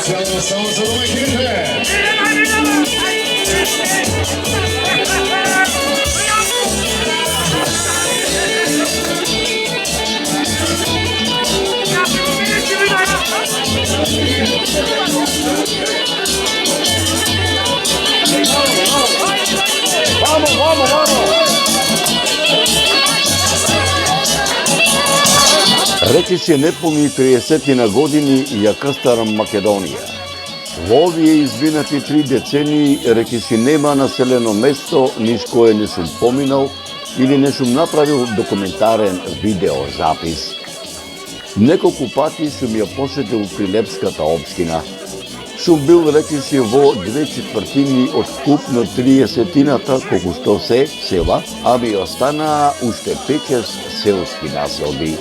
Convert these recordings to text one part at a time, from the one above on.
Специјално само за домаќините. Vamos! Речиси неполни 30 години ја крстарам Македонија. Во овие изминати 3 децении речиси нема населено место низ кое не сум поминал или не сум направил документарен видеозапис. Неколку пати сум ја посетил Прилепската општина. Сум бил речиси во 2/4 од вкупно 30-тината колку што се села, а ми останаа уште 5 селски населби.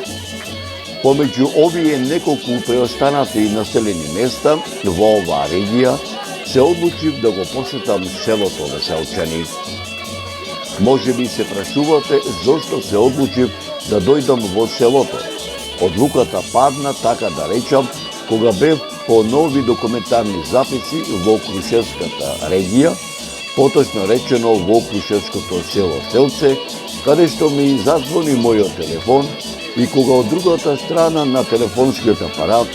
Помеѓу овие неколку преостанати населени места во оваа регија, се одлучив да го посетам селото Веселчани. Може би се прашувате зошто се одлучив да дојдам во селото. Одлуката падна, така да речам, кога бев по нови документарни записи во Крушевската регија, поточно речено во Крушевското село Селце, каде што ми зазвони мојот телефон и кога од другата страна на телефонскиот апарат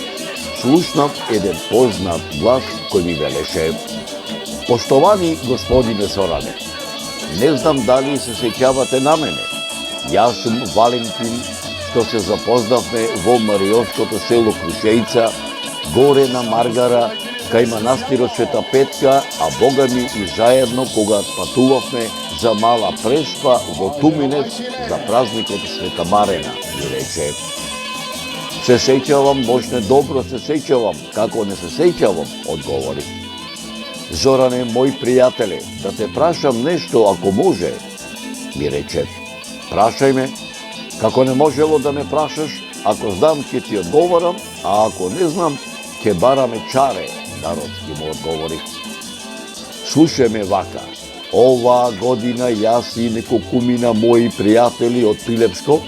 слушнав еден познат глас кој ми велеше: "Поштовани господине Зоране, не знам дали се сеќавате на мене. Јас сум Валентин, што се запознавме во Мариовското село Крушеица, горе на Маргара, кај манастирот Света Петка, а бога ми и заедно кога патувавме за мала преспа во Туминец за празникот Света Марена", ми рече. "Се сеќавам, бошне добро се сеќавам, како не се сеќавам", одговори. "Зоране, мој пријателе, да те прашам нешто ако може", ми рече. "Прашај ме, како не можело да ме прашаш, ако знам ќе ти одговорам, а ако не знам ќе бараме чаре", народски му одговори. "Слушај ме вака, оваа година јас и неколкумина мои пријатели од Прилепско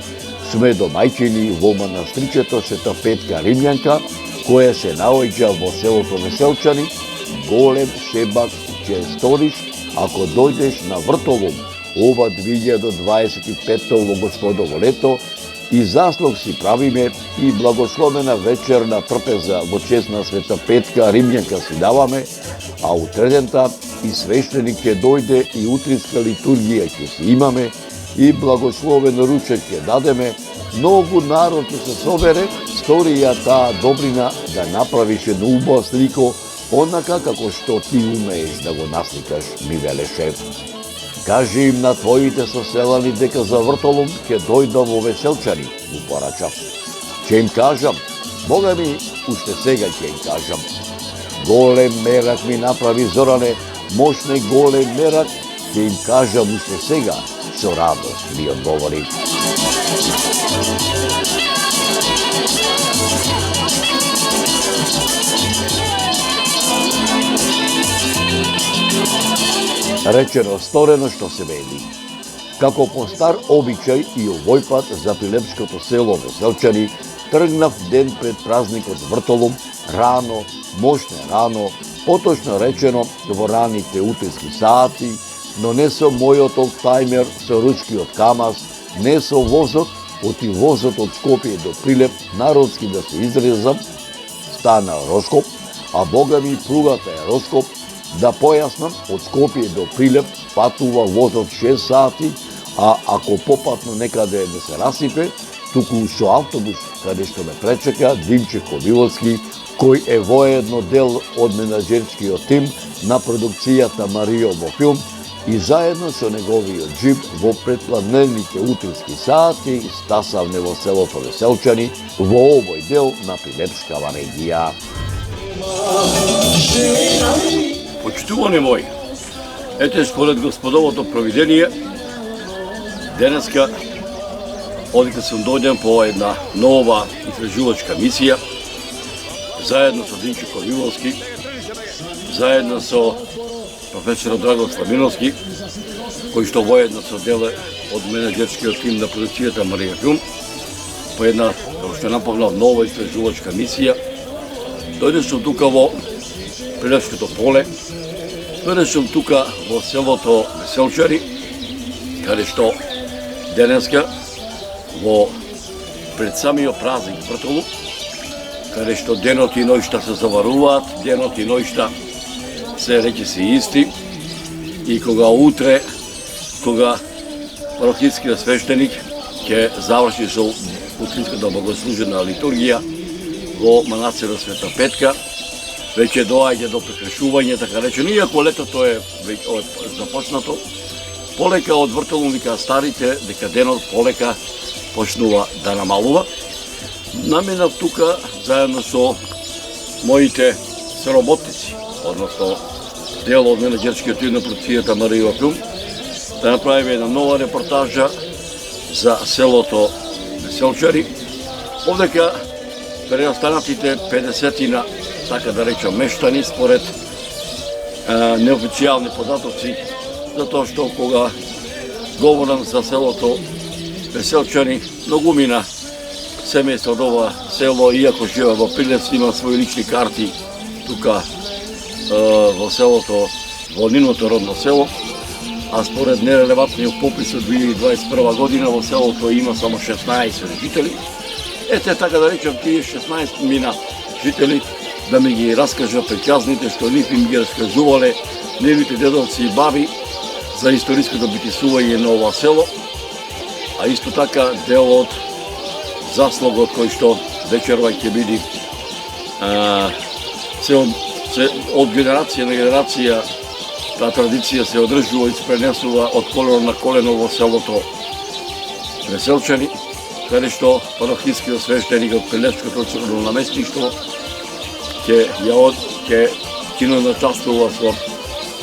сме домаќини во манастричето Света Петка Римјанка, која се наоѓа во селото Веселчани. Голем шебак ќе сториш ако дојдеш на Вртолом ова 2025 во Господово лето, и заслуг си правиме и благословена вечерна трпеза во чест на Света Петка Римјанка си даваме, а утредента и свештеник ќе дојде и утринска литургија ќе си имаме и благословен ручек ќе дадеме. Многу народ ќе се собере, стори ја таа добрина да направиш една убава слико, онака како што ти умееш да го насликаш", ми велеше. "Кажи им на твоите соселани дека за Вртолом ќе дојдам во Веселчани", му порачав. "Ќе им кажам, бога ми, уште сега ќе им кажам." "Голем мерак ми направи, Зоране, мощне голем мерак, ќе им кажам уште сега", со радост ми одговори. Речено сторено, што се вели. Како по стар обичај и овој пат за Прилепското село Веселчани тргнав ден пред празникот Вртолом, рано, мощне рано, поточно речено во раните утрински сати, но не со мојот олдтајмер со ручкиот КАМАЗ, не со возот, оти возот од Скопје до Прилеп, народски да се изрезам, стана Роскоп, а бога ми пругата е Роскоп. Да појаснам, од Скопје до Прилеп патува возот 6 сати, а ако попатно некаде не се расипе, туку со автобус, каде што ме пречека Димче Ковиловски, кој е воедно дел од менаџерскиот тим на продукцијата Мариово филм, и заедно со неговиот джип во предпладневните утрински сати стасавне во селото Веселчани во овој дел на Прилепскава регија. Почитувани мои, ете според Господовото провидение, денеска одека сум дојден по една нова истражувачка мисија, заедно со Димче Ковиловски, заедно со професорот Драган Сламиновски, кој што воедно со дел од менаџерскиот тим на продукцијата Марија Филм, по една, како што напомнав, нова истражувачка мисија. Дојде сум тука во Прилешкото поле. Мене сум тука во селото Веселчари, каде што денеска во пред самиот празник Пртолу, каде што денот и ноќта се заваруваат, денот и ноќта се речиси исти, и кога утре, кога парохискиот свештеник ќе заврши со утринската богослужена литургија во манастирот Света Петка, веќе доаѓа до прекршување, така речено, иако летото е започнато, полека од Вртолу вика старите дека денот полека почнува да намалува. Наминав тука заедно со моите соработници, односно дел од менеджерскиот тим на полицијата Марија Клум, да направиме една нова репортажа за селото Веселчари. Овдека преостанатите 50-тина, така да речам, мештани, според неофицијални податоци, затоа што кога говорам за селото Веселчари, многумина семејства од ова село, иако живеат во Прилепци, има своји лични карти тука во селото, во нивното родно село, а според нерелевантниот попис од 2021 година во селото има само 16 жители. Ете, така да речем, тие 16 мина жители да ми ги раскажат приказните што нив им ги раскажувале нивните дедовци и баби за историското битисување на ова село, а исто така дел од заслугот кој што вечерва ќе биде од генерација на генерација. Таа традиција се одржува и се пренесува од колено на колено во селото Веселчани, каде што парохискиот свештеник од Прилепското црквено наместништво ќе начествува со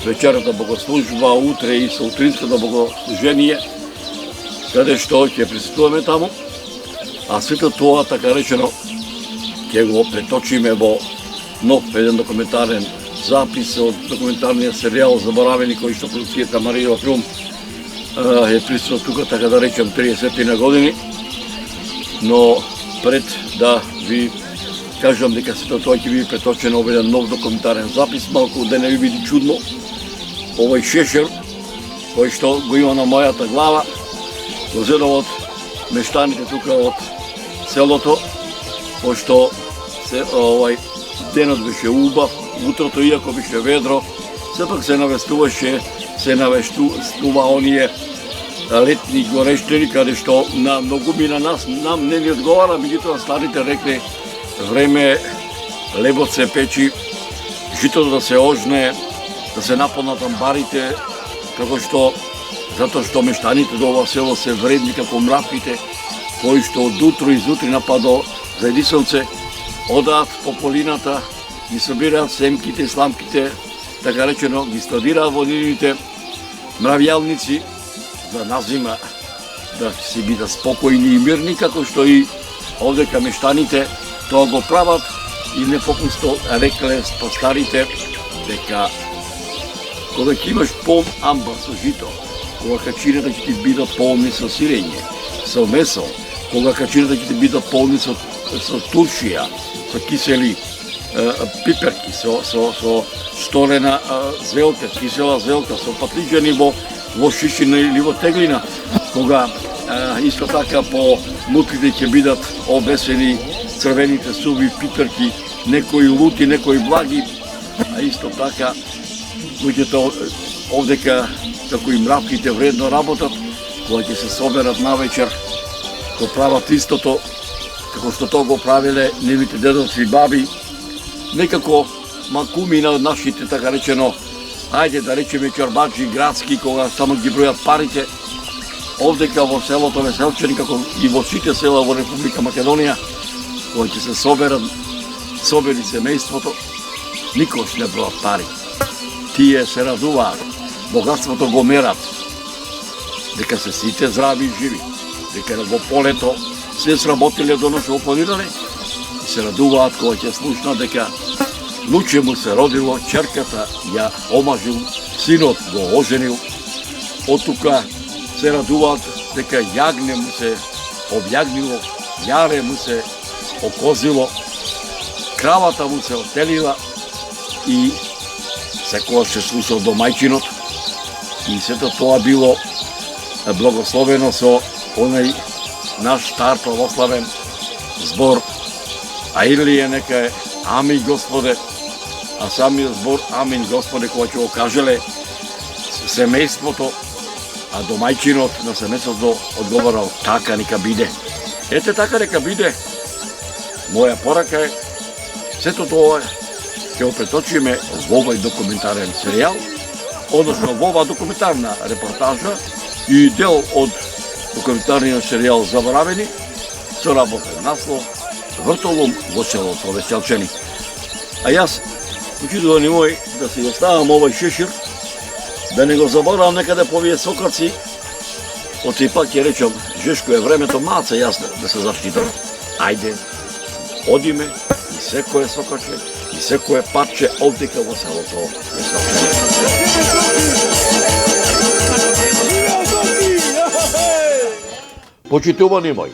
вечерната богослужба, утре и со утринското богослужение, каде што ќе присуствуваме таму, а сето тоа, така речено, ќе го преточиме во нов еден документарен запис од документарниот серијал Заборавени, кој што полицијата Марија Клум е присутна тука, така да речем, 30 на години. Но пред да ви кажам дека сето тоа ќе биде преточено во еден нов документарен запис, малку да не ви биде чудно, овој шешер кој што го има на мојата глава, го зедам од мештаните тука од селото, пошто денот беше убав, утрото иако беше ведро, сепак се навестува оние летни горештени, каде што на многумина нам не ни одговара, меѓутоа старите рекле време лебот се печи, житото да се ожне, да се наполнат амбарите, затоа што мештаните до ова село се вредни како мравките, кои што од утро изутри нападо за едисонце, одаат по полината, ги собираат семките и сламките, така речено, ги складираат во нивните мравјалници, за назима да си бидат спокојни и мирни, како што и овдека мештаните тоа го прават, и непопусто рекле по старите дека кога ќе имаш полн амбар со жито, кога качината ќе ти бидат полни со сирење, со месо, кога качината ќе ти бидат полни со туршија, со кисели пиперки, со сторена зелка, кисела зелка, со патлиџани во шишина или во теглина, кога исто така по мутрите ќе бидат обесени црвените суви пиперки, некои лути, некои благи, а исто така луѓето овдека, како и мравките вредно работат, кога ќе се соберат навечер, го прават истото, како што тоа го правиле нивните дедовци и баби, некако макумина од нашите, така речено, ајде да речеме чорбаджи градски, кога само ги бројат парите, овдека во селото Веселчани, како и во сите села во Република Македонија, кога ќе се собери семејството, никош не бројат пари. Тие се радуваат, богатството го мерат, дека се сите здрави и живи, дека во полето се сработиле до нос во планиране и се радуваат кога ќе слушнат дека луче му се родило, черката ја омажил, синот го оженил, од тука се радуваат дека јагне му се објагнило, јаре му се окозило, кравата му се отелила и секогаш се слушал домајчинот и сето тоа било благословено со онај наш стар православен збор Аирлие нека е Амин Господе, а самиот збор Амин Господе кој ќе го кажеле семејството, а домајчинот на семејството одговорал така нека биде. Ете така нека биде. Моја порака е сето тоа ќе го преточиме во овој документарен серијал, односно во оваа документарна репортажа и дел од документарниот серијал Заборавени со работен наслов Вртолом во селото Веселчани. А јас, почитувани мои, да си оставам овој шешир, да не го заборавам некаде по овие сокаци, оти пак ќе речам, жешко е времето, маца јас да се заштитам. Ајде, одиме и секое сокаче, и секое парче овдека во селото Веселчани. Почитувани мои,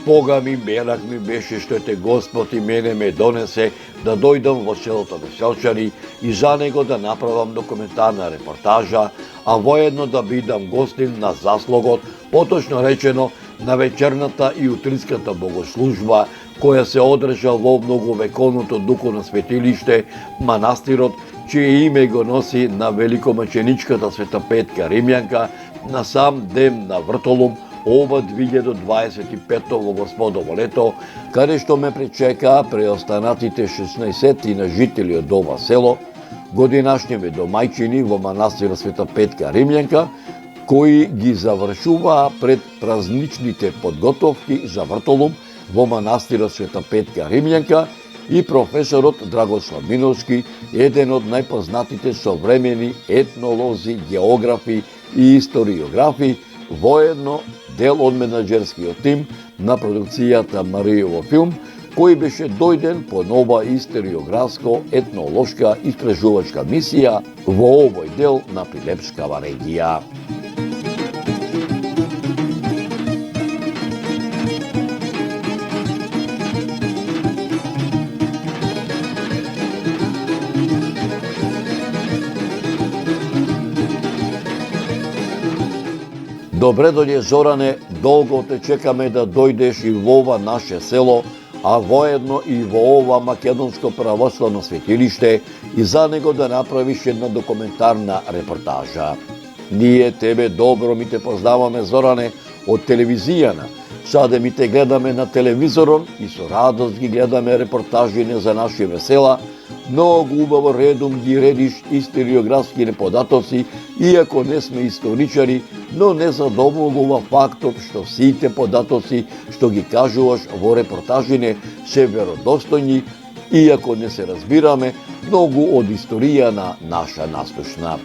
Бога ми, мерак ми беше што те Господ и мене ме донесе да дојдам во селото Веселчани и за него да направам документарна репортажа, а воедно да бидам гостин на заслогот, поточно речено, на вечерната и утринската богослужба, која се одржа во многовековното духовно светилиште, манастирот, чие име го носи на великомаченичката Света Петка Римјанка, на сам ден на Вртолум, ова 2025 во Господово лето, каде што ме пречека преостанатите 16 на жители од ова село, годинашниве домајчини во манастир Света Петка Римјанка, кои ги завршуваа пред празничните подготовки за Вртолум во манастирот Света Петка Римјанка и професорот Драгослав Миновски, еден од најпознатите современи етнолози, географи и историографи, воедно дел од менаџерскиот тим на продукцијата Маријово филм, кој беше дојден по нова историографско-етнолошка истражувачка мисија во овој дел на Прилепскава регија. Добре дојде, Зоране, долго те чекаме да дојдеш и во ова наше село, а воедно и во ова македонско православно светилиште и за него да направиш една документарна репортажа. Ние тебе добро ми те познаваме, Зоране, од телевизијана. Саде ми те гледаме на телевизорон и со радост ги гледаме репортажите за нашиве села. Многу убаво редом ги редиш историографски податоци, иако не сме историчари, но не задоволува фактот што сите податоци што ги кажуваш во репортажине се веродостојни, иако не се разбираме многу од историја на наша насточна.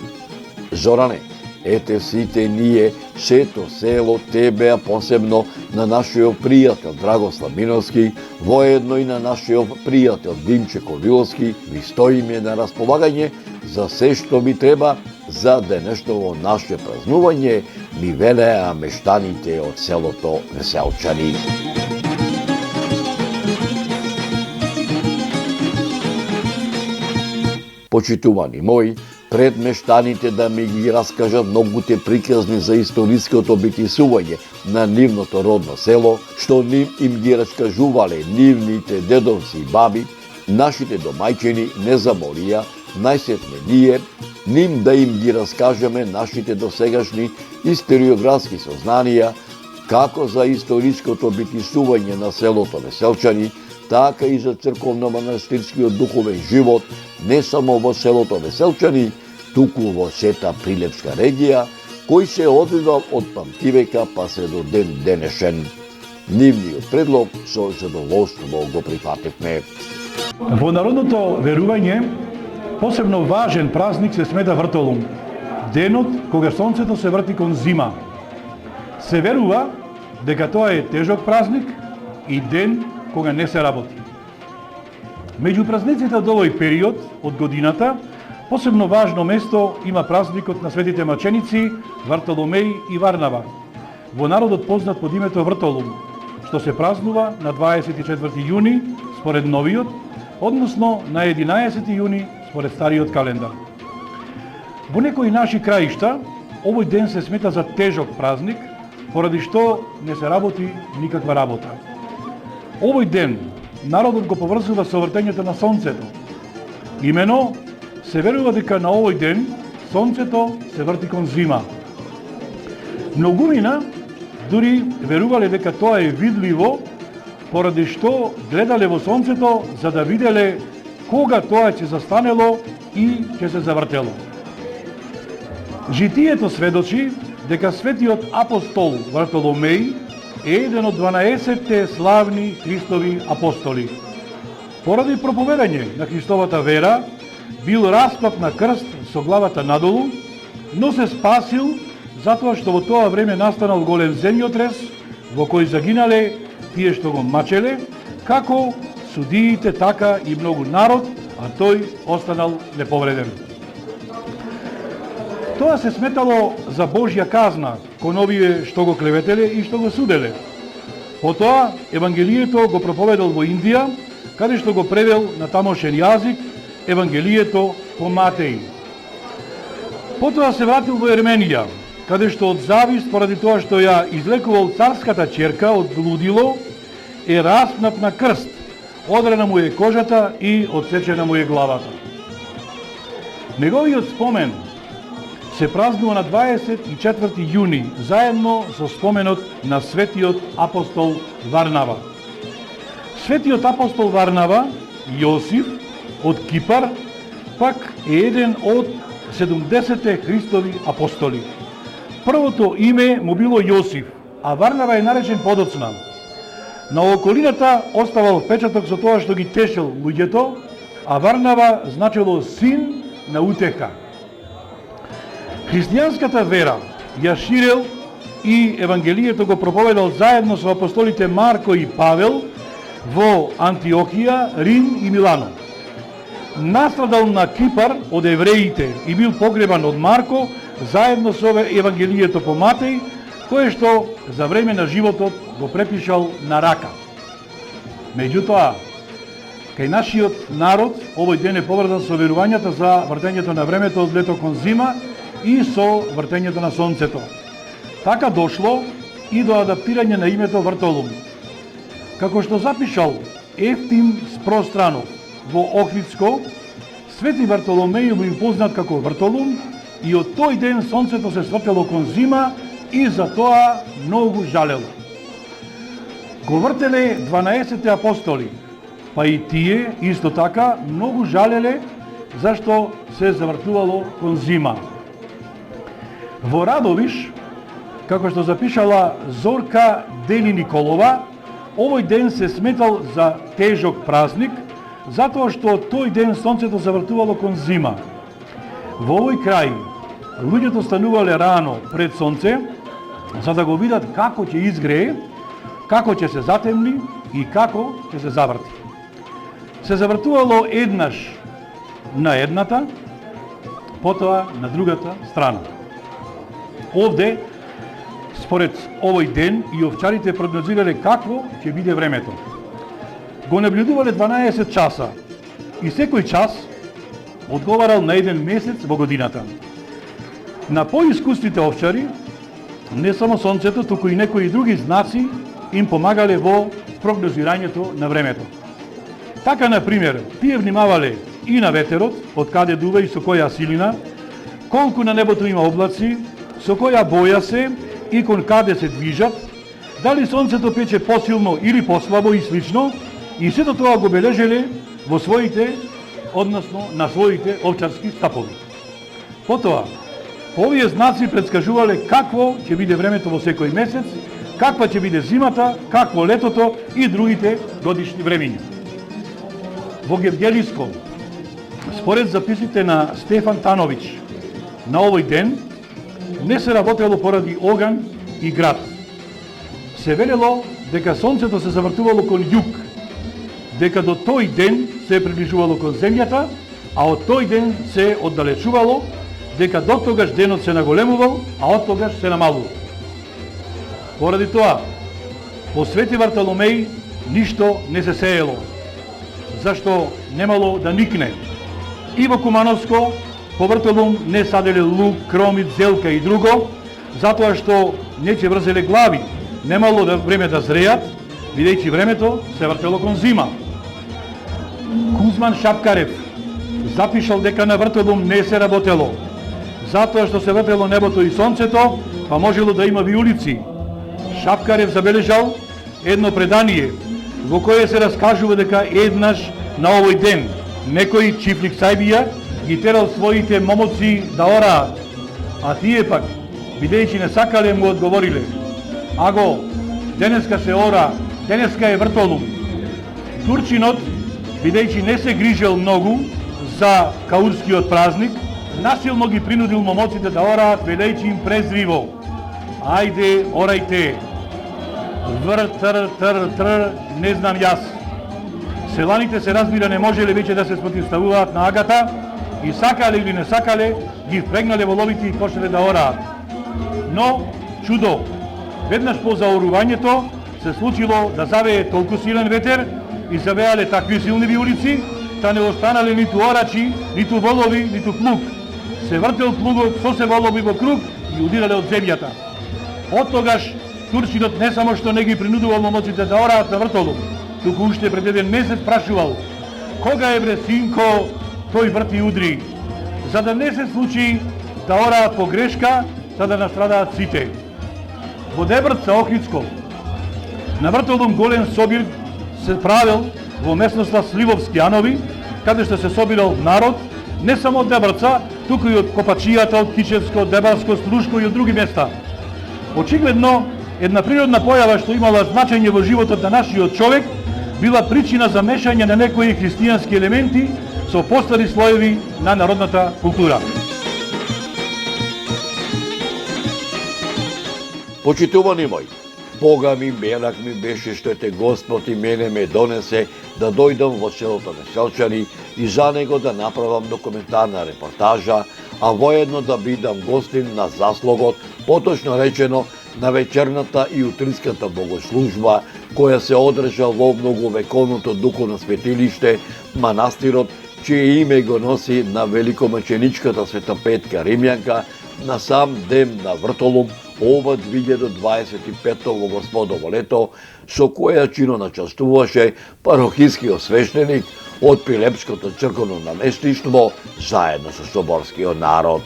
Зоране, ете сите ние, сето село, тебе, а посебно на нашиот пријател Драгослав Миновски, воедно и на нашиот пријател Димче Ковиловски, ви стоиме на располагање за се што ви треба за денешново наше празнување, ми велеа мештаните од селото Веселчани. Почитувани мои, пред мештаните да ми ги раскажат многуте приказни за историското битисување на нивното родно село, што нив им ги раскажувале нивните дедовци и баби, нашите домајчини не заморија, најсетне ние, ним да им ги раскажеме нашите досегашни историографски сознанија, како за историското битисување на селото Веселчани, така и за црковно-манастирскиот духовен живот, не само во селото Веселчани, туку во сета Прилепска регија, кој се одвивал од памтивека па се до ден денешен. Нивниот предлог со задоволство го прифативме. Во народното верување, посебно важен празник се смета Вртолум, денот кога сонцето се врти кон зима. Се верува дека тоа е тежок празник и ден кога не се работи. Меѓу празниците од овој период од годината, посебно важно место има празникот на светите маченици Вартоломеј и Варнава, во народот познат под името Вртолум, што се празнува на 24 јуни според новиот, односно на 11 јуни според стариот календар. Во некои наши краишта, овој ден се смета за тежок празник, поради што не се работи никаква работа. Овој ден народот го поврзува со вртењето на сонцето. Имено, се верува дека на овој ден сонцето се врти кон зима. Многумина дури верувале дека тоа е видливо, поради што гледале во сонцето за да виделе кога тоа ќе застанело и ќе се завртело. Житието сведочи дека светиот апостол Вартоломеј е еден од 12 славни Христови апостоли. Поради проповедање на Христовата вера, бил распнат на крст со главата надолу, но се спасил затоа што во тоа време настанал голем земјотрес, во кој загинале тие што го мачеле, како судиите, така и многу народ, а тој останал неповреден. Тоа се сметало за Божја казна кон овие што го клеветеле и што го суделе. Потоа Евангелието го проповедал во Индија, каде што го превел на тамошен јазик Евангелието по Матеј. Потоа се вратил во Ерменија, каде што од завист поради тоа што ја излекувал царската ќерка од лудило, е распнат на крст, одрена му е кожата и отсечена му е главата. Неговиот спомен се празнува на 24 јуни, заедно со споменот на светиот апостол Варнава. Светиот апостол Варнава, Јосиф, од Кипар, пак е еден од 70 Христови апостоли. Првото име му било Јосиф, а Варнава е наречен подоцна. На околината оставал впечаток со тоа што ги тешил луѓето, а Варнава значило син на утеха. Христијанската вера ја ширел и Евангелието го проповедал заедно со апостолите Марко и Павел во Антиохија, Рим и Милано. Настрадал на Кипар од евреите и бил погребан од Марко заедно со Евангелието по Матеј, кое што за време на животот го препишал на рака. Меѓутоа, кај нашиот народ овој ден е поврзан со верувањата за вртењето на времето од лето кон зима и со вртењето на сонцето. Така дошло и до адаптирање на името Вартолум. Како што запишал Ефтим Спространов во Охридско, Свети Вартоломеј бил познат како Вартолум и од тој ден сонцето се свртело кон зима и за тоа многу жалело. Го вртеле 12 апостоли, па и тие исто така многу жалеле зашто се завртувало кон зима. Во Радовиш, како што запишала Зорка Дели Николова, овој ден се сметал за тежок празник, затоа што тој ден сонцето завртувало кон зима. Во овој крај, луѓето станувале рано пред сонце, за да го видат како ќе изгрее, како ќе се затемни и како ќе се заврти. Се завртувало еднаш на едната, потоа на другата страна. Овде, според овој ден, и овчарите прогнозирале какво ќе биде времето. Го наблюдувале 12 часа и секој час одговарал на еден месец во годината. На поискусните овчари, не само сонцето, туку и некои други знаци им помагале во прогнозирањето на времето. Така, например, тие внимавале и на ветерот, од каде дува и со која силина, колку на небото има облаци, со која боја се и кон каде се движат, дали сонцето пече посилно или послабо и слично, и сето тоа го бележеле во своите, односно на своите овчарски стапови. Потоа, по овие знаци предскажувале какво ќе биде времето во секој месец, каква ќе биде зимата, какво летото и другите годишни времиња. Во Гевгелиско, според записите на Стефан Танович, на овој ден не се работело поради оган и град. Се велело дека сонцето се завртувало кон југ, дека до тој ден се приближувало кон земјата, а од тој ден се оддалечувало, дека до тогаш денот се наголемувал, а од тогаш се намалувал. Поради тоа, во Свети Вартоломеј ништо не се сеело, зашто немало да никне. И во Кумановско, по вртолум не саделе лук, кромит, зелка и друго, затоа што не ќе врзеле глави, немало време да зреат, бидејќи времето се вртело кон зима. Кузман Шапкарев запишал дека на вртолум не се работело, затоа што се вртело небото и сонцето, па можело да има виулици. Шапкарев забележал едно предание во кое се раскажува дека еднаш на овој ден некој чифлик Сајбија ги терал своите момоци да ораат, а тие пак, бидејќи не сакале, му одговориле: аго, денеска се ора, денеска е вртолум. Турчинот, бидејќи не се грижел многу за каурскиот празник, насилно ги принудил момоците да ораат, велејќи им презриво: ајде, орајте, вр-тр-тр-тр, не знам јас. Селаните се разбира не можеле веќе да се спротивставуваат на агата и сакале или не сакале, ги впрегнале во ловите и почнале да ораат. Но, чудо, веднаш по заорувањето се случило да завее толку силен ветер и завеале такви силни виулици, та не останале ниту орачи, ниту волови, ниту плуг. Се вртел плугот со се волови во круг и удирале од земјата. Од тогаш турчинот не само што не ги принудувал момоците да ораат на вртолум, туку уште пред еден месец прашувал: кога е бре синко, тој врти удри, за да не се случи да ораат по грешка, за да настрадаат сите. Во Дебрца, Охридско, на вртолум голем собир се правил во местноста Сливовски Анови, каде што се собирал народ, не само од Дебрца, туку и од Копачијата, од Кичевско, Дебарско, Струшко и од други места. Очигледно, една природна појава што имала значење во животот на нашиот човек, била причина за мешање на некои христијански елементи со постари слоеви на народната култура. Почитувани мои, Бога ми, белак ми беше што те Господ и мене ме донесе да дојдам во селото на Селчани и за него да направам документарна репортажа, а воедно да бидам гостин на заслогот, поточно речено на вечерната и утринската богослужба, која се одржа во многовековното духовно светилиште, манастирот, чие име го носи на великомаченичката Света Петка Римјанка, на сам ден на вртолум, ова 2025 во Господово лето, со која чино начастуваше парохискиот свештеник од Пилепското црковно наместништво заедно со соборскиот народ.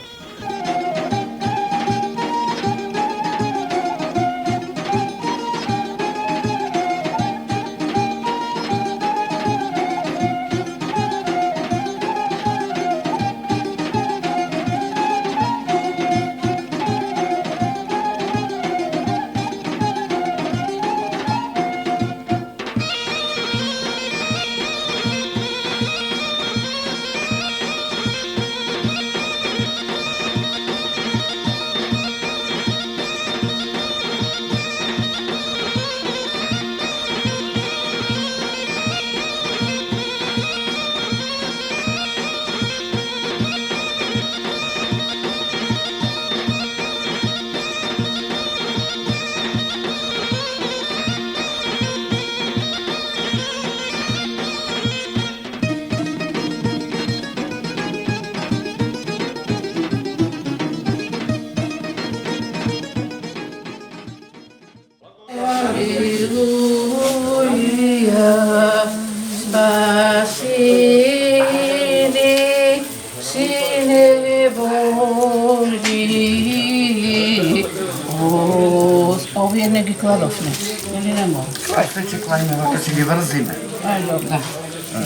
Овие не ги кладовме, или не мора? Ај се ќе клајме, вака ќе ги врзиме. Ај, добра.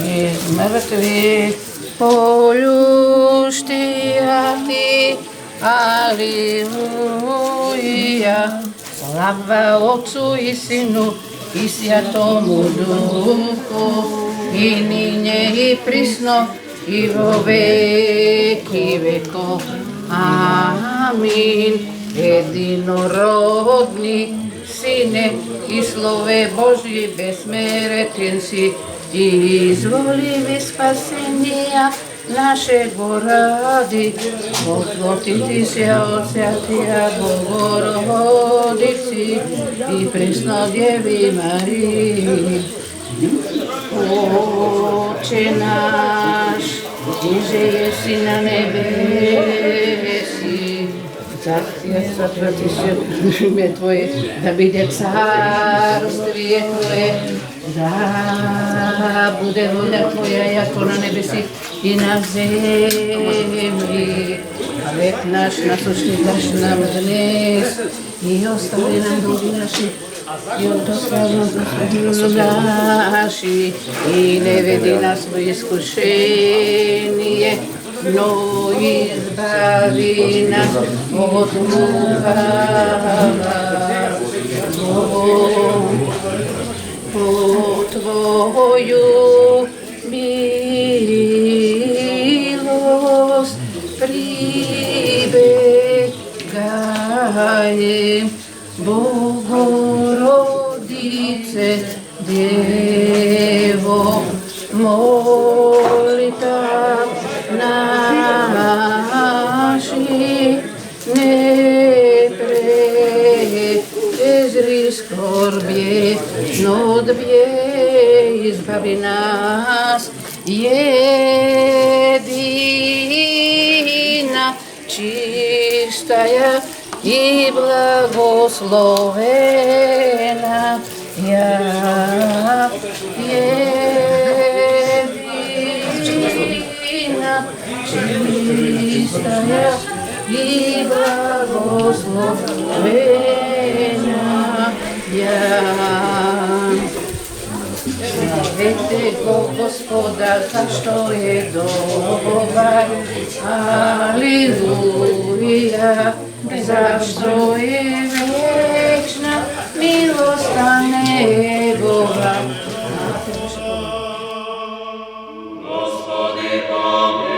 И мерете ви полюштија ти, алилуја. Слава Отцу и Сину и Святому Духу, и ниње и присно, и во веки веков. Амин. Единородни Сине и Слове Божји безсмертен си, и изволи ви спасенија нашего ради, воплотити се од Святија Богородици и пресно Деви Марии. Отче наш, Иже си на небеси, царствие светвати се име Твое, да биде царствие Твое, да буде воля Твоја, јако на небеси и на земји. Хлеб наш насущни даш нам днес и остави нам долги наши и одоставно наши и не веди нас во искушение, но избави нас од лукава. По Твою милост прибегаем, Богородице, Дево, молитва наши, не презри скорбje, но od bje izbavi nas, jedina, čistая и благословена, я едина, чистая и благословена, я. Славите го Господа, зашто е добар, алилуја, зашто е вечна милоста негова. Господи, помилуй.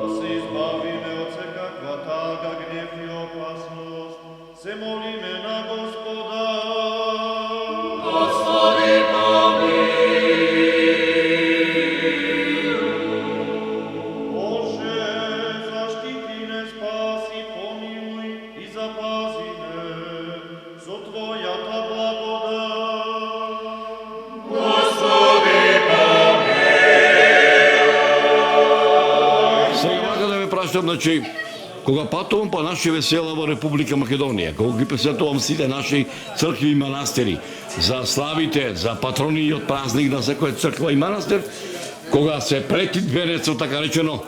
Да се избавиме од секаква тага, гнев и опасност, се молиме на Господа. Господи, Боже, заштити не, спаси, помилуј и запази не со Твојата благодат. Сега вака да ме прашам, значи, кога патувам по наши весела во Република Македонија, кога ги посетувам сите наши цркви и манастири, за славите, за патрониот празник на секоја црква и манастир, кога се прети венецот, така речено,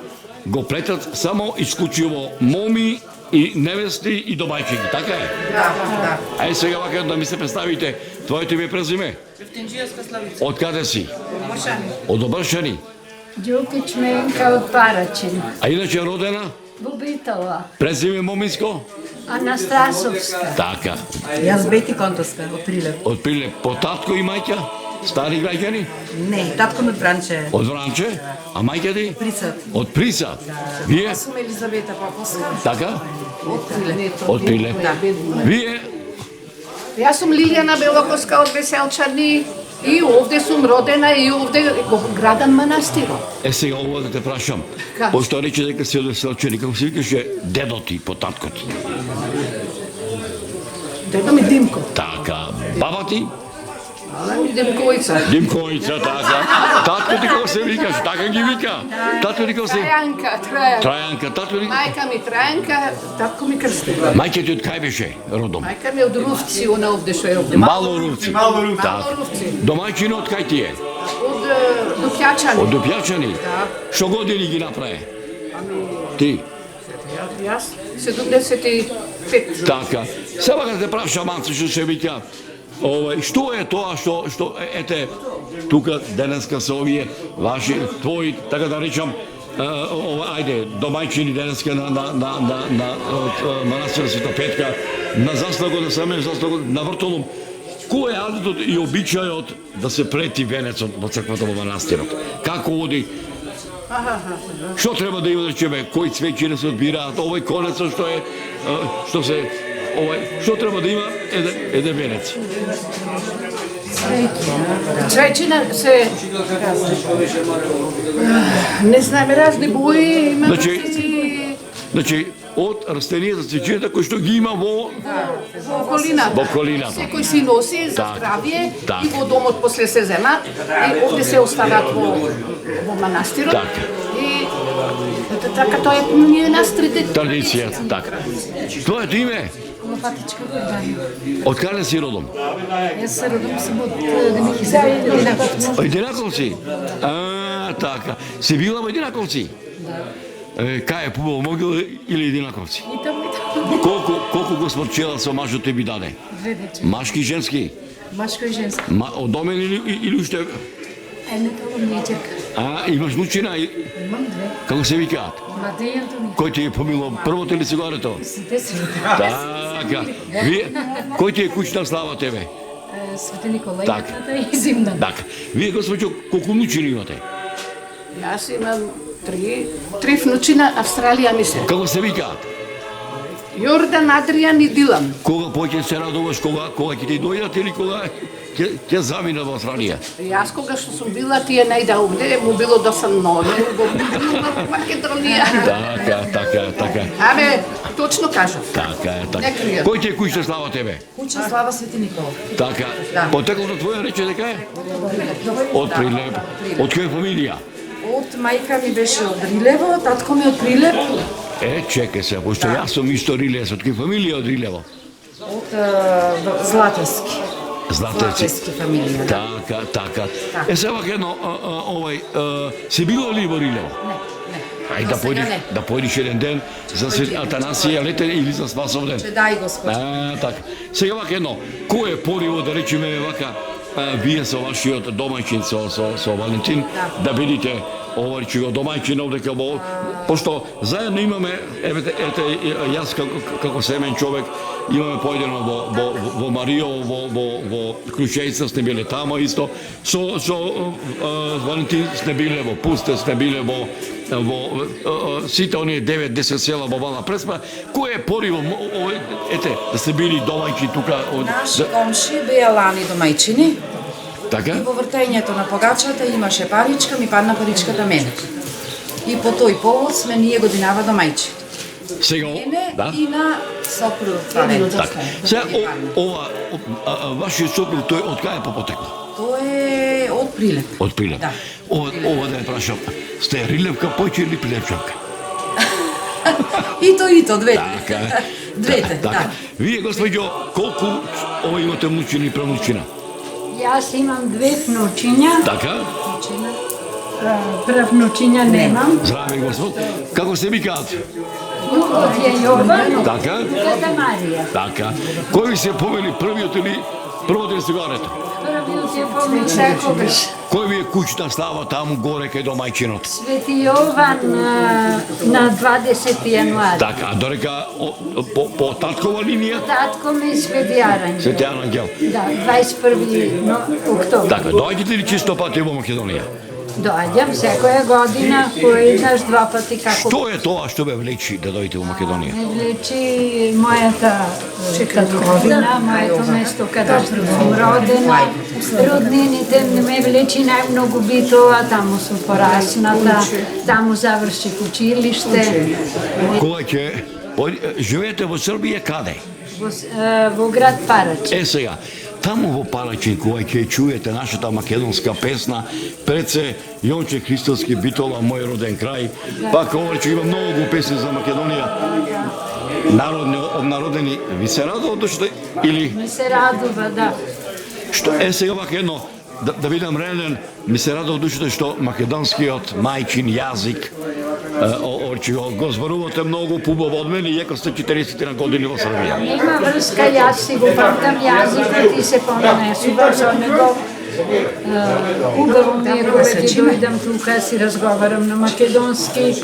го плетат само исклучиво моми и невести и домајчиња, така е? Да. Ај сега вака да ми се представите, твоето име и презиме? Евтинџијска Славица. Од каде си? Мошани. Од Обршани? Đukić Menka od Paraćina, А иначе родена? Bubitova, Презиме моминско? Anastasovska, Така. Јас Бети Контовска, од Прилеп. Од Прилеп, по татко и мајка? Стари граѓани? Не, татко ми од Бранче. Од Вранче? А мајка ти? Присад. Од Приса? Вие? Јас сум Елизавета Поповска. Така? Од Прилеп. Од Прилеп? Да. Вие? Јас сум Лилјана Белокоска од Веселчани и овде сум родена и овде го градам манастирот. Е сега ова да те прашам. Кажи. Пошто рече дека си од Веселчани, како се викаше дедо ти по таткото? Дедо ми Димко, Така. Баба ти? Димковица. Димковица, така. Татко ти како се викаш? Така ги вика. Татко ти како се? Трајанка. Трајанка. Татко ти? Мајка ми Трајанка, татко ми Крстин. Мајка ти од кај беше родом? Мајка ми од Рувци, она овде што е овде. Мало Рувци. Мало Така. Рувци. Домајчино од кај ти е? Од Дупјачани. Од Дупјачани? Да. Што години ги направи? Ти? Јас 75. Така. Сега да те прашам, Манце, што се вика, што е тоа што ете тука денеска се овие ваши твои, така да речам, ајде, домајчини денеска на манастир Света Петка, на заслуга да саме заслуга на Вртолом. Кој е адетот и обичајот да се прети венецот во црквата во манастирот? Како оди? Што треба да има да речеме? Кои цвеќи не се одбираат? Овој конецот што е, што се што треба да има еден венец? Цвеќина се... Не знаме, разни бои, има Значи, од растенијата, цвеќета кои што ги има во околината. Во околината. Секој си носи за Так, здравје так. и во домот после се земат и овде се остават во манастирот. Так. И така тоа е ние нас традиција, така. Твоето име? Лопатичка Гордана. Од каде си родом? Јас се родом сум од Единаковци. Од Единаковци? Така. Си била во Единаковци? Кај е Пубово могила или Единаковци? И таму и таму. Колку господ пчела со мажот ти би даде? 2 дечки. Машки и женски? Машко и женско. Од домен или уште? Едната во меѓерка. Имаш внучина? Имам 2. Како се викаат? Младеј Антони. Кој ти е помило првото или сегорето? Сите се. Така. Кој ти е куќна слава тебе? Свети Николај, Так. едната и Зимдан. Така. Вие, госпоđо, колку внучини имате? Јас имам три внучина, Австралија ми се. Како се викаат? Јордан, Адријан и Дилан. Кога поќе се радуваш, кога ќе ти дојдат или кога ќе заминат во Австралија? Јас кога што сум била тие најда овде, му било досадно, не го било во Македонија. Така. Абе, точно кажав. Така. Не кријам. Кој ти е куќна слава тебе? Куќа слава Свети Николај. Така. Да. Потекло твоја рече дека е? Од Прилеп. Од која фамилија? Од мајка ми беше од Рилево, татко ми од Прилеп, Чекај се, пошто јас сум исто Рилевец, од која фамилија од Рилево? од Златевски. Златевски фамилија. Да. Така. Сега едно, си било ли во Рилево? Не. Ајде да појдиш еден ден за Свет Атанасија летен или за Спасовден. Че дај Господ. Така. Сега едно, кој е пориво да речеме вака, вие со вашиот домаќин со Валентин да бидите овој го домаќин овде пошто заедно имаме ете јас како семен човек имаме појдено во Марио во Клучејца сте биле тамо исто со Валентин сте биле во Пусте сте биле во сите оние 9-10 села во Бала Преспа. Кој е пориво ете да сте били домаќи тука Наши комши беа лани домајчини. така? И во вртењето на погачата имаше паричка, ми падна паричката мене. И по тој повод сме ние годинава домајчи. Сега Мене да. и на сопруг. Така. Сега ова вашиот сопруг тој од кај потекла? Тој е од Прилеп. Од Прилеп. Да. Ова да ја прашам, сте Рилевка појче или Прилепчанка? И то, двете. Така. Двете, Така. да. Вие, господјо, колку имате внучини и правнучина? Јас имам 2 внучиња, Така? правнучиња немам. Здраве, господ. Како се викаат? Другот е Јован, Така? другата Марија. Така. Кој ви се помели првиот или првото или сегарето? Првиот е помни секогаш. Кој ви е куќна слава таму горе кај домајчинот? Свети Јован на 20 јануари. Така, а дорека по таткова линија? Татко ми Свети Аранđел. Свети Аранđел. Да, 21 октомври. Така, доаѓате ли чисто пати во Македонија? Доаѓам секоја година, поеднаш, 2 пати како Што е тоа што ве влечи да дојдете во Македонија? ме влечи мојата татковина, моето место каде што сум родена. Роднините ме влечи најмногу Битола, таму сум порасната, таму заврших училиште. Кога ќе живеете во Србија каде? Во град Парачин. Сега, таму во Парачин, кога ќе чуете нашата македонска песна, пред се Јонче Христовски Битола, мој роден крај, пак Орче има многу песни за Македонија, обнародени, ви се радува дошто или? Ми се радува, да. Што сега вака едно, да видам Ренен, ми се радува душите што македонскиот мајчин јазик, Орче го зборувате многу пубаво од мене, иако сте 40 на години во Србија. Нема врска, јас си го памтам јазикот и се понесувам со него. Убаво ми е кога ќе дојдам тука, си разговарам на македонски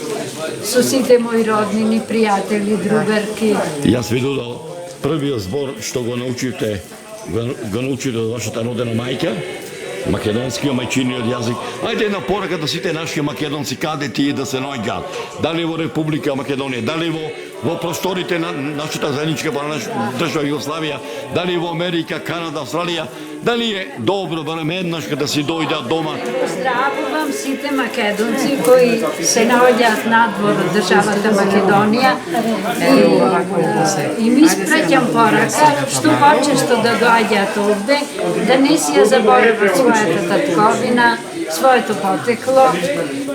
со сите мои роднини, пријатели, другарки. Јас ви додал првиот збор што го научивте, го научите од вашата родена мајка, македонскиот мајчиниот јазик. Ајде една порака до сите наши македонци, каде тие да се наоѓаат. Дали во Република Македонија, дали во во просторите на нашата заедничка држава Југославија, дали во Америка, Канада, Австралија, дали е добро време еднаш да си дојдат дома. Поздравувам сите македонци кои се наоѓаат надвор од државата Македонија и ми спреќам порака што почесто да доаѓаат овде, да не си ја заборават својата татковина, своето потекло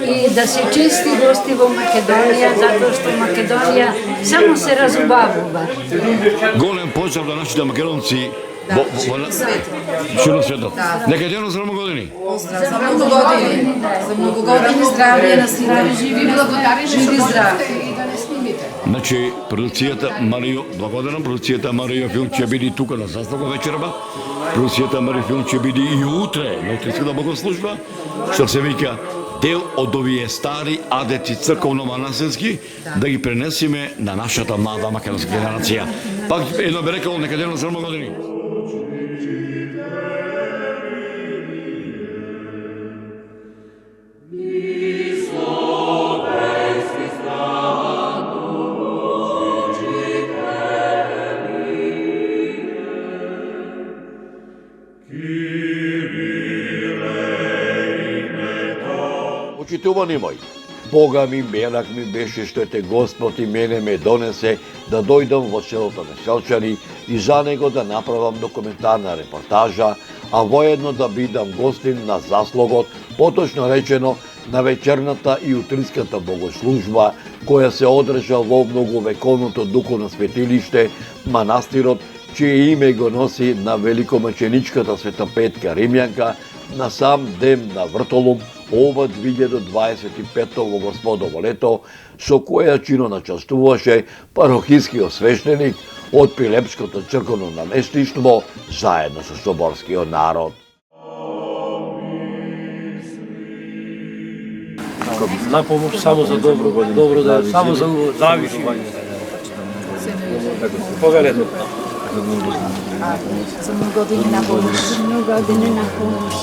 и да се чести гости во Македонија, затоа што Македонија само се разубавува. Голем поздрав на нашите македонци во широк светот. Нека дено за многу години. Поздрав за многу години. За многу години здравје на сите. Живи благодари, живи здрави. Значи, продукцијата Марио, благодарам, продукцијата Марио филм ќе биде тука на заслуга вечерва. Продукцијата Марио филм ќе биде и утре на утринската богослужба, што се вика дел од овие стари адети црковно-манасирски, да ги пренесиме на нашата млада македонска генерација. Пак едно би рекол, нека дено за многу години. Почитувани мои, Бога ми, мерак ми беше што ете Господ и мене ме донесе да дојдам во селото на Селчани и за него да направам документарна репортажа, а воедно да бидам гостин на заслогот, поточно речено на вечерната и утринската богослужба, која се одржа во многовековното духовно светилиште, манастирот, чие име го носи на великомаченичката светопетка Римјанка, на сам ден на Вртолум, ова 2025 во Господово лето, со која чино начастуваше парохискиот свештеник од Пилепското црковно наместништво заедно со соборскиот народ. На помош само за добро да само за здрави живање. Повелете. За многу години на помош. За многу години на помош.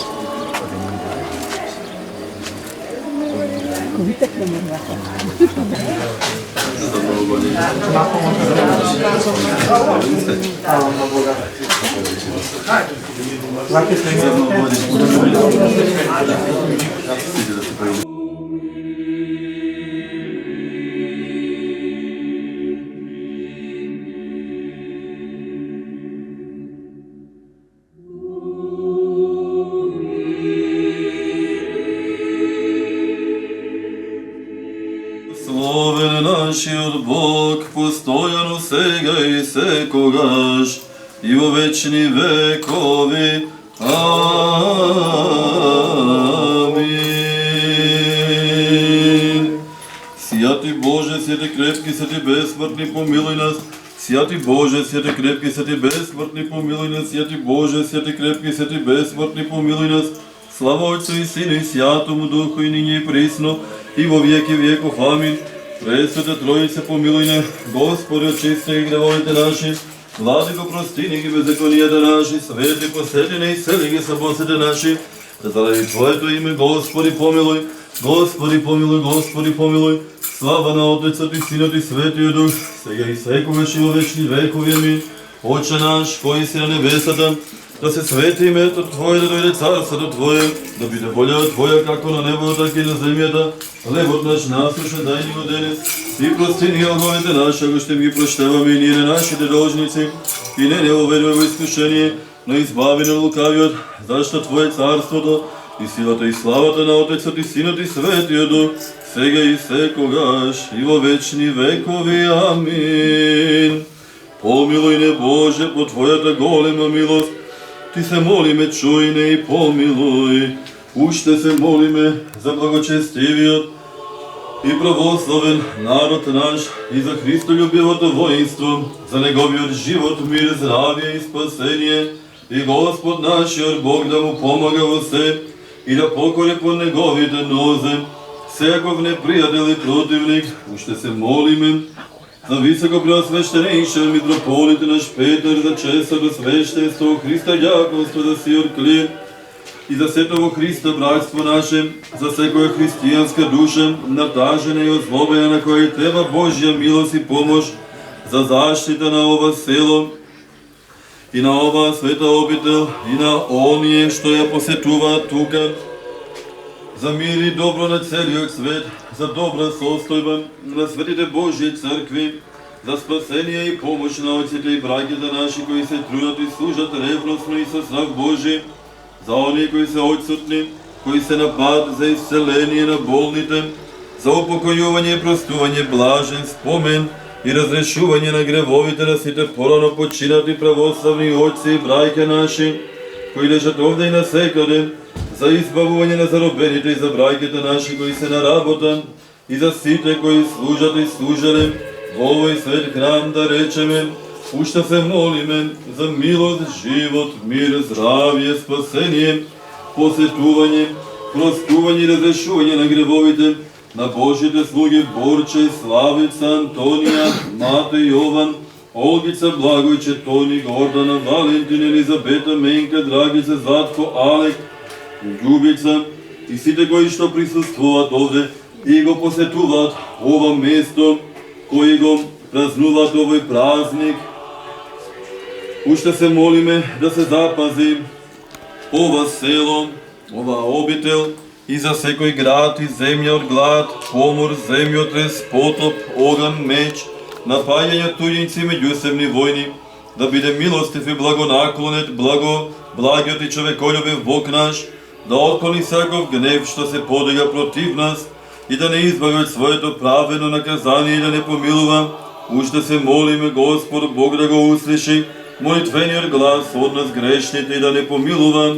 Славен нашиот Бог, постојано сега и секогаш, и во вечни векови. Амин. Свјати Боже, свјати крепки, свјати бесмртни, помилуј нас. Свјати Боже, свјати крепки, свјати бесмртни, помилуј нас. Свјати Боже, свјати крепки, свјати бесмртни, помилуј нас. Слава Отцу и Сину и Свјатому Духу и ниње и присно, и во веки веков. Амин. Пресвета Троица, помилуј не, Господи, очисти ги гревовите наши, Владико, простини ги беззаконијата наши, свети, посети не исцели ги слабосите наши, заради Твоето име, Господи, помилуј, Господи, помилуј, Господи, помилуј, слава на Отецот и Синот и Светиот Дух, сега и секогаш и во вечни векови. Амин. Отче наш, кој си на небесата, да се свети името Твое, да дојде царството Твое, да биде волјата Твоја како на небото, така и на земјата. Хлебот наш насушен дај ни го денес, и прости ни греховите наши, ако ще ги прощаваме и ние на нашите должници, и не уведуваме во искушение, но избави на лукавиот, зашто Твое царството, и силата и славата на Отецот и Синот и Светиот Дух, сега и секогаш, и во вечни векови. Амин. Помилуј не, Боже, по Твојата голема милост, Ти се молиме, чуј не и помилуј. Уште се молиме за благочестивиот и православен народ наш и за Христолюбивото воинство, за неговиот живот, мир, здравје и спасение, и Господ нашиот Бог да му помага во се и да покори по неговите нозе секој непријател и противник. Уште се молиме за високо преосвещенейши митрополите наш Петар, за честото свештенство, Христа јаконство, за сиот клир, и за сето во Христа братство наше, за секоја христијанска душа, натажена и озлобена, на која треба Божја милост и помош за заштита на ова село и на оваа света обител и на оние што ја посетуваат тука, за мир и добро на целиот свет, за добра состојба на светите Божји цркви, за спасение и помош на отците и браќата наши кои се трудат и служат ревносно и со страх Божи, за оние кои се отсутни, кои се на пат за исцеление на болните, за упокојување и простување, блажен спомен и разрешување на гревовите на сите порано починати православни отци и браќа наши, кои лежат овде и насекаде, за избавување на заробените и за браќата наши кои се на работа, и за сите кои служат и служале во овој свет храм, да речеме, уште се молиме за милост, живот, мир, здравие, спасение, посетување, простување и разрешување на гревовите на Божите слуги Борче, Славица, Антонија, Мате, Јован, Олгица, Благојче, Тони, Гордана, Валентин, Елизабета, Менка, Драгица, Златко, Алек, Љубица и сите кои што присуствуваат овде и го посетуваат ова место, кои го празнуваат овој празник. Уште се молиме да се запази ова село, ова обител и за секој град и земја од глад, помор, земјотрес, потоп, оган, меч, напаѓање туѓинци меѓусебни војни, да биде милостив и благонаклонет, благиот и човеколюбив Бог наш, да отклони секој гнев што се подига против нас и да не избави од своето праведно наказание и да не помилува. Уште се молиме Господ Бог да го услиши молитвениот глас од нас грешните и да не помилува.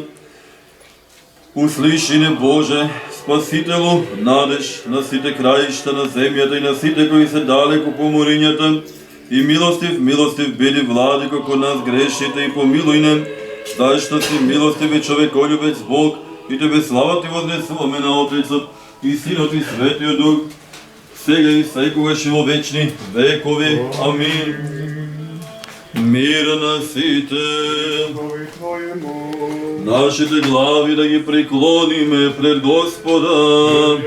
Услиши не Боже, Спасителу, надеж на сите краишта на земјата и на сите кои се далеку по морињата, и милостив биди владико кон нас грешните и помилуј не, зашто си милостив и човеколюбец Бог, и Тебе слава Ти вознесуваме на Отецот и Синот и Светиот Дух, сега и секогаш и во вечни векови. Амин. Мир на сите. Нашите глави да ги преклониме пред Господа.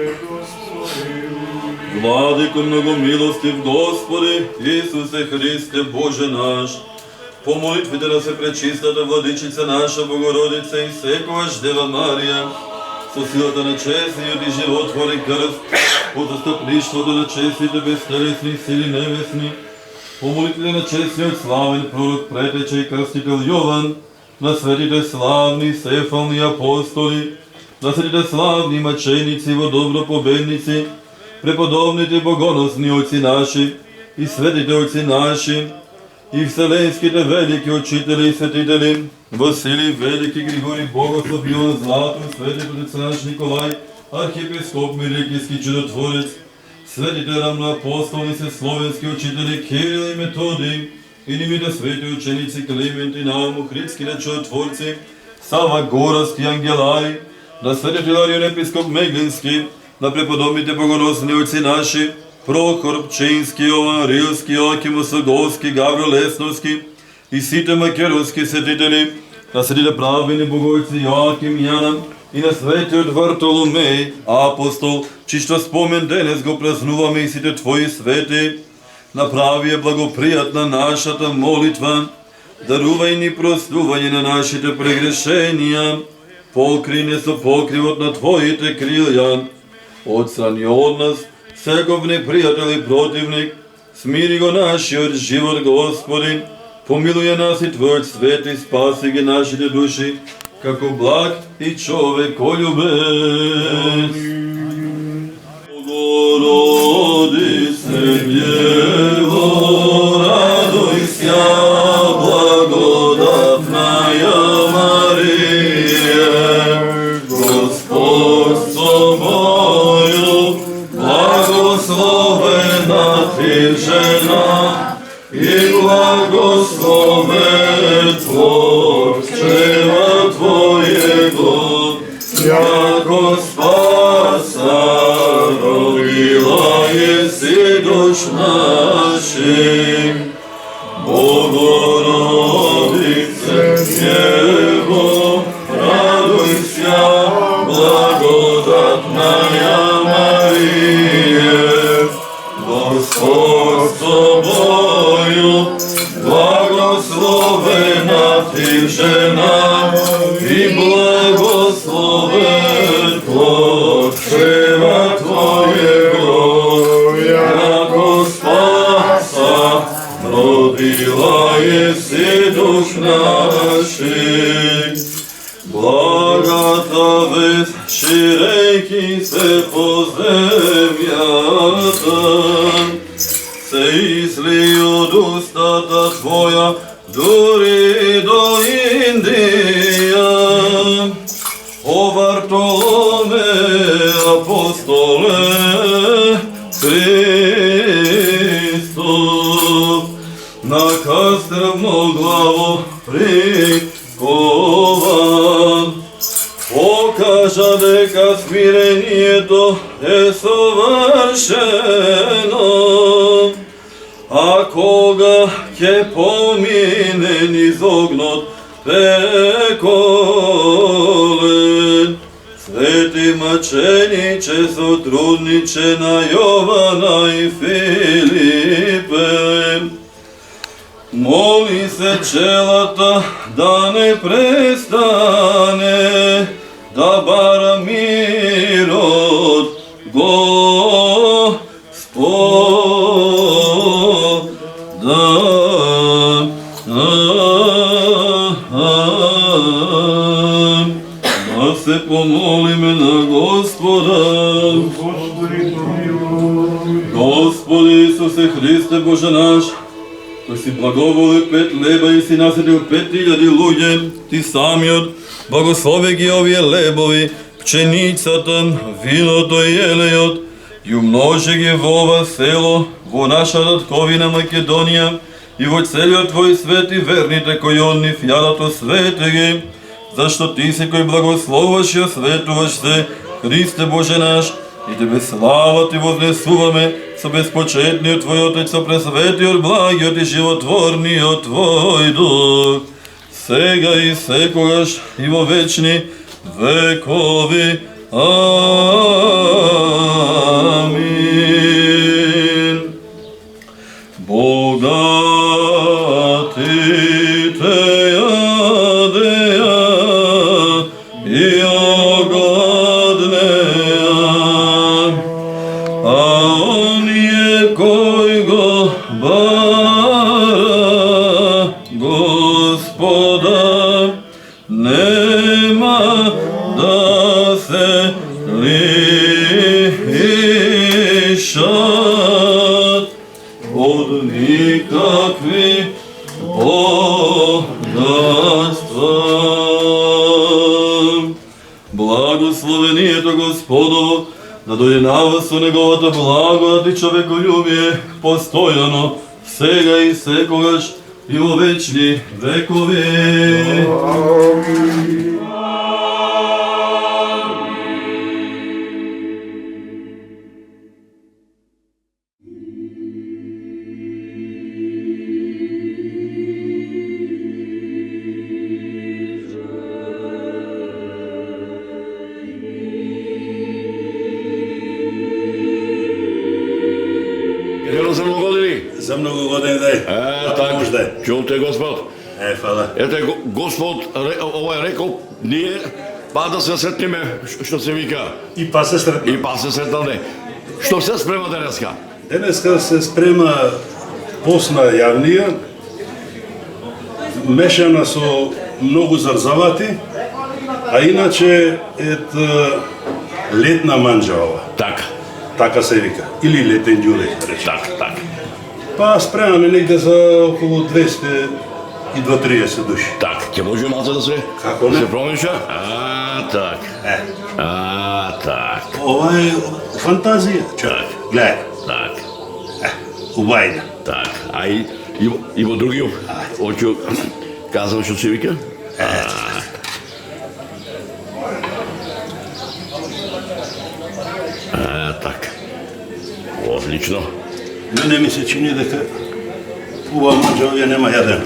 Владико многомилостив Господи, Исусе Христе Боже наш, по молитвите на се пречистата Владичица наша Богородица и секогаш Дева Марија, со силата на честниот и животворен крст, по застапништвото на честните безтелесни сили небесни, по молитвите на честниот славен пророк, претече и крстител Јован, на светите славни сефални апостоли, на светите славни маченици во добро победници, преподобните богоносни отци наши и светите отци наши, и вселенските велики учители и светители, Василий Велики, Григорий Богослов, Јован Златов, светите отец наш Николај, архиепископ Мирикиски чудотворец, светите рамноапостолници, словенски учители Кирил и Методий, и нимите свети ученици Климент и Наум, Охридските чудотворци, Сава Горовски, Ангелај, на светите Иларион епископ Меглински, на преподобните богоносни отци наши, Прохор Пчински, Јован Рилски, Јоаким Осоговски, Гаврил Лесновски и сите македонски светители, на светите праведни богојци Јоаким Јанам и на светиот Вартоломеј, апостол, чишто спомен денес го празнуваме и сите Твои свети, направи е благопријатна нашата молитва, дарувај ни простување на нашите прегрешенија, покри не со покривот на Твоите крилја, отстрани од нас секој непријател и противник, смири го нашиот живот, Господи, помилуј нас и Твојот свет и спаси ги нашите души, како благ и човеколюбец. Богородице, Дево, радујся, благодатная Марија, Господ со тобою, благословена Ти жена, и благословен плод чрева Твоего, яко спаса родила еси и благословен плод чрева Твоего, яко спаса родила еси душ наших. Благата вест ширејќи се по земјата, се изли од устата Твоја дури до Индија. О Вартоломе, апостоле, Христов, на кастрвно главо прикован, покажа дека смирението е совршено, а кога ќе помине низ огнот пеколен, свети мачениче сотрудниче на Јована и Филипе, моли се челата да не престане, да бара мирот Господа. Да се помолиме на Господа. Господи Исусе Христе Боже наш, кој си благоволи 5 леба и си насетил 5000 луѓе, ти самиот благослови ги овие лебови, пченицата, виното и елејот, и умножи ги во ова село, во нашата татковина Македонија, и во целиот Твој свет и верните кои од нив јадат освети ги, зашто Ти си кој благословуваш и осветуваш се, Христе Боже наш, и Тебе слава Ти вознесуваме со безпочетниот Твој Отец, со пресветиот, благиот и животворниот Твој Дух, сега и секогаш и во вечни векови. Амин. Богатите јадеа и огладнеа, а оние кои го бара Господа, нема да се лишат од никакви богатства. Благословението Господово да дојде на вас со неговата благодат и човеколюбие постојано, сега и секогаш и во вечни векови. Едно за многу години. За многу години, дај. Така, чул те Господ. Фала. Ете, Господ рекол, ние па да се сретниме, што се вика. И па се сретна. И па се сретнале. Што се спрема денеска? Денеска се спрема постна јавнија, мешана со многу зарзавати, а иначе летна манџа ова. Така. Така се вика. Или летен ѓурек, рече. Така. Па спремаме негде за околу 200 и до 30 души. Така, ќе може малце да се... Како не? Се промиша? Так. Так. Ова е фантазија, човек. Гледај. Так. Убајна. Так. А и во другиот, очу, казам што се вика? Так. Одлично. Мене ми се чини дека убава манџа овие нема јадено.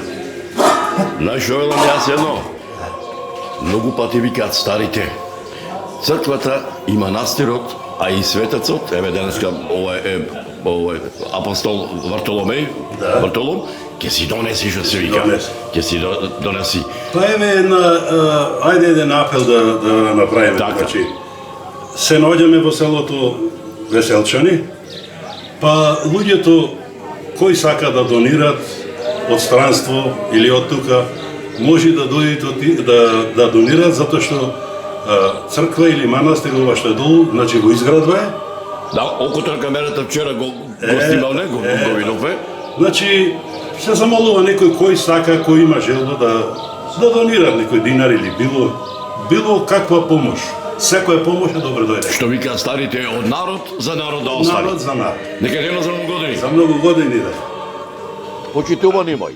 Знаеш, што велам јас едно? Многу пати викаат старите. Црквата и манастирот, а и светецот, еве денеска ова е апостол Вартолом, Ке си донеси, што се вика. Ке си донеси. Па еве ајде еден апел да направиме. Значи, се наоѓаме во селото Веселчани, па луѓето кои сака да донират од странство или од тука, може да дојдат да донират, затоа што црква или манастир ова што е долу, значи го изградва е. Да, околу камерата вчера го снимал него, го видове. Значи, се замолува некој кој сака, кој има желба да донира некој динар или било каква помош. Секоја помош е добро дојде. Што вика старите, од народ за народ да остави. Народ за народ. Нека нема за многу години. За многу години да. Почитувани мои,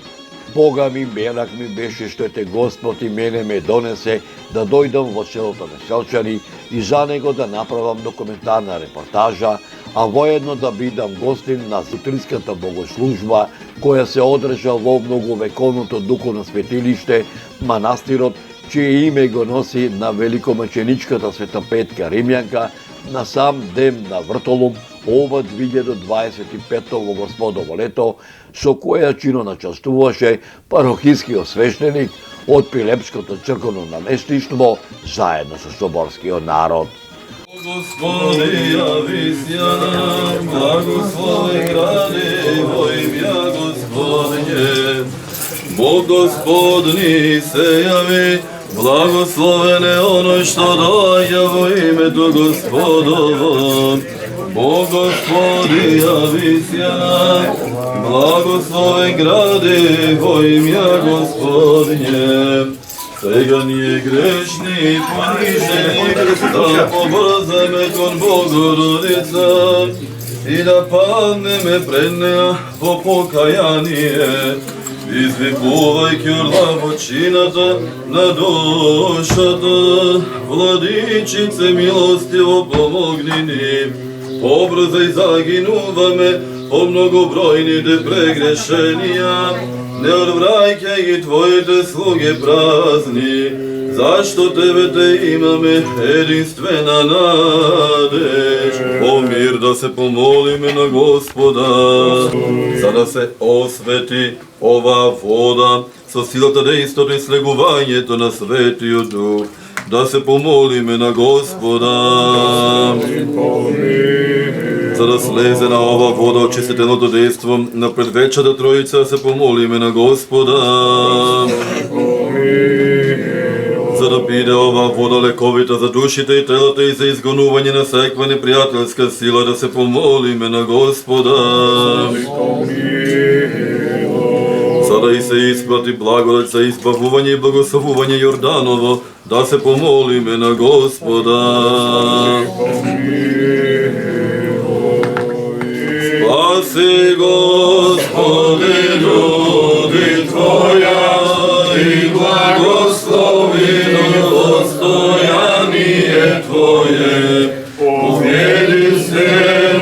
Бога ми, мерак ми беше што те Господ и мене ме донесе да дојдам во селото Веселчани и за него да направам документарна репортажа, а воедно да бидам гостин на сутринската богослужба која се одржа во многовековното духовно светилиште, манастирот, чие име го носи на великомаченичката Света Петка Римјанка, на сам ден на Вртолум, ова 2025 во Господово лето, со која чино начастуваше парохискиот свештеник од Пилепското црковно наместништво заедно со соборскиот народ. Господи, јави се нам, благословен граде, во имја Господне. Бог Господни се јави, благословен е оној што доаѓа во името Господово. Бог Господи, јави се нам, благословен граде, во имја Господне. Сега ние грешни, понижени, да побрзаме кон Богородица и да паднеме пред неа по покаяние, извикувајќи орлавочината на душата. Владичице, милостиво помогни ни, побрзај загинуваме по многобројните прегрешенија, не одвраќај ги Твоите слуги празни, зашто Тебе те имаме единствена надеж. О мир да се помолиме на Господа, за да се освети ова вода со силата дејството и слегувањето на Светиот Дух. Да се помолиме на Господа, за да слезе на ова вода очистителното дејство на предвечната Троица, се помолиме на Господа, за да биде ова вода лековита за душите и телата и за изгонување на секва непријателска сила, да се помолиме на Господа, за да и се испрати благодат за избавување и благословување Јорданово, да се помолиме на Господа. Спаси, Господи, люди Твоја и благослови достојание Твое. Уведи се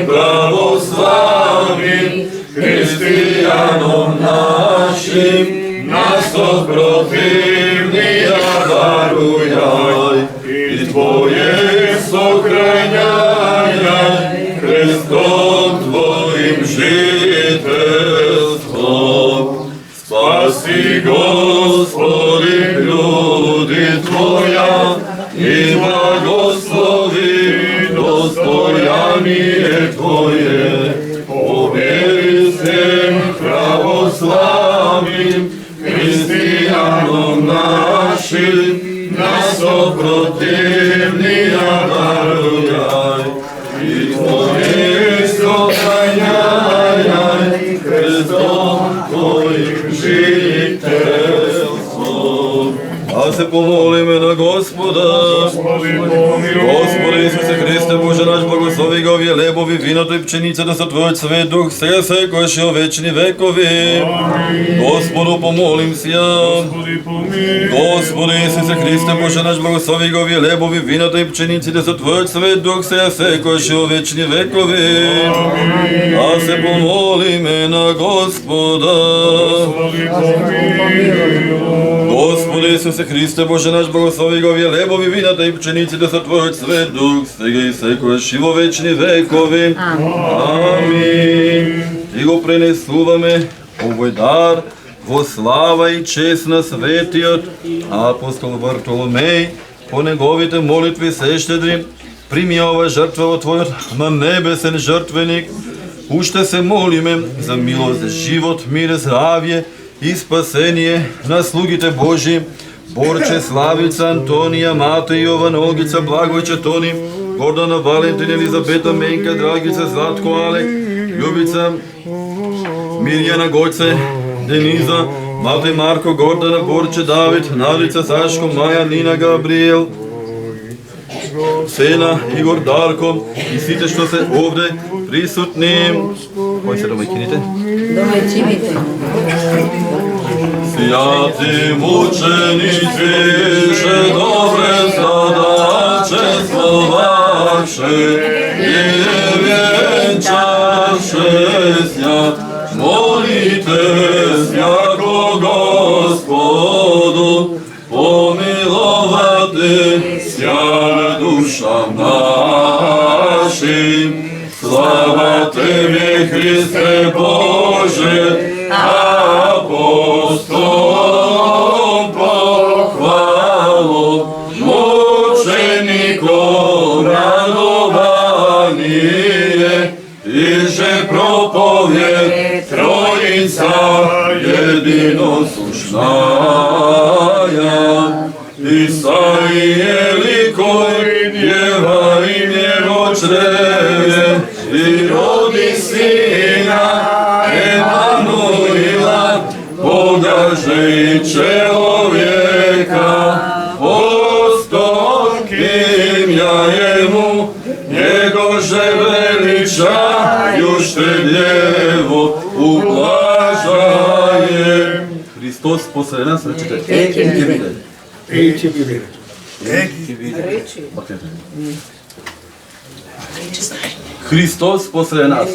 православим христијаном нашим, нас од противнија дарујај и Твое сохрањај крестом Твоим жителством. Спаси, Господи, люди Твоја и благослови достојание Твое. Повери се православим христијаном нашим, нас од противнија дарујај и Твое сохрањај крестом Твоим жителством. А се помолиме на Господа. Господи Исусе Христе, Боже наш, благослови го овие лебови, виното и пченицата со Твојот свет дух, сега секојаш и о вечни векови. Господу помолим се. Господи Исусе Христе, Боже наш, благослови го овие лебови, виното и пчениците со Твојот свет дух, сега секојаш и о вечни векови. А се помолиме на Господа. Господи Исусе Христе, Боже наш, благослови го овие лебови, вината и пчениците со Твојот свет дух, сега и секојаш и во вечни векови. Амин. И го пренесуваме овој дар во слава и чест на светиот апостол Вартоломеј, по неговите молитви се щедри, прими ова жртва во Твојот на небесен жртвеник. Уште се молиме за милост, живот, мир, здравје и спасение на слугите Божи, Борче, Славица, Антонија, Матеј, Јован, Олгица, Благојче, Тони, Гордана, Валентин, Елизабета, Менка, Драгица, Златко, Алек, Љубица, Мирјана, Гојце, Дениза, Матеј, Марко, Гордана, Борче, Давид, Надица, Сашко, Маја, Нина, Габриел, Сена, Игор, Дарко и сите што се овде присутни. Кои се домаќините? Домаќините. Свјати мученици, ше добре задачество ваше, и венчаше свят, молите свяко Господу, помиловати ся душам нашим. Слава Тебе, Христе Боже, апостолом похвалу, мучеником радование, и же проповед Троица единосушная. Исаие ликой Ева и него чреве, и роди сина Емануила, Бога же и человека. Постом я ему, него же величаю, штедево ублажаем. Христос после нас речете. Христос после нас.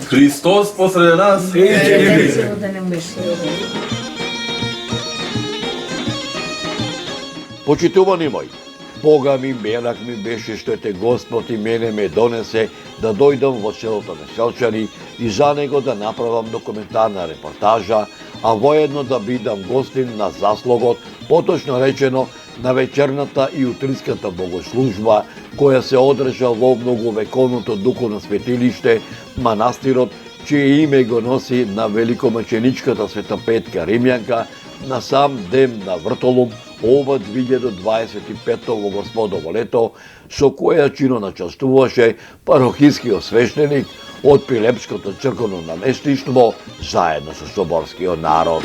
Христос после нас. Почитувани мои, Бога ми, мерак ми беше што те Господ и мене ме донесе да дојдам во селото на Селчани и за него да направам документарна репортажа, а воедно да бидам гостин на заслогот, поточно речено на вечерната и утринската богослужба, која се одржа во многовековното духовно светилиште, манастирот, чие име го носи на великомаченичката Света Петка Римјанка, на сам ден на Вртолум, ова 2025 во Господово лето, со која чино начастуваше парохискиот свештеник од Пилепското црковно наместништво заедно со соборскиот народ.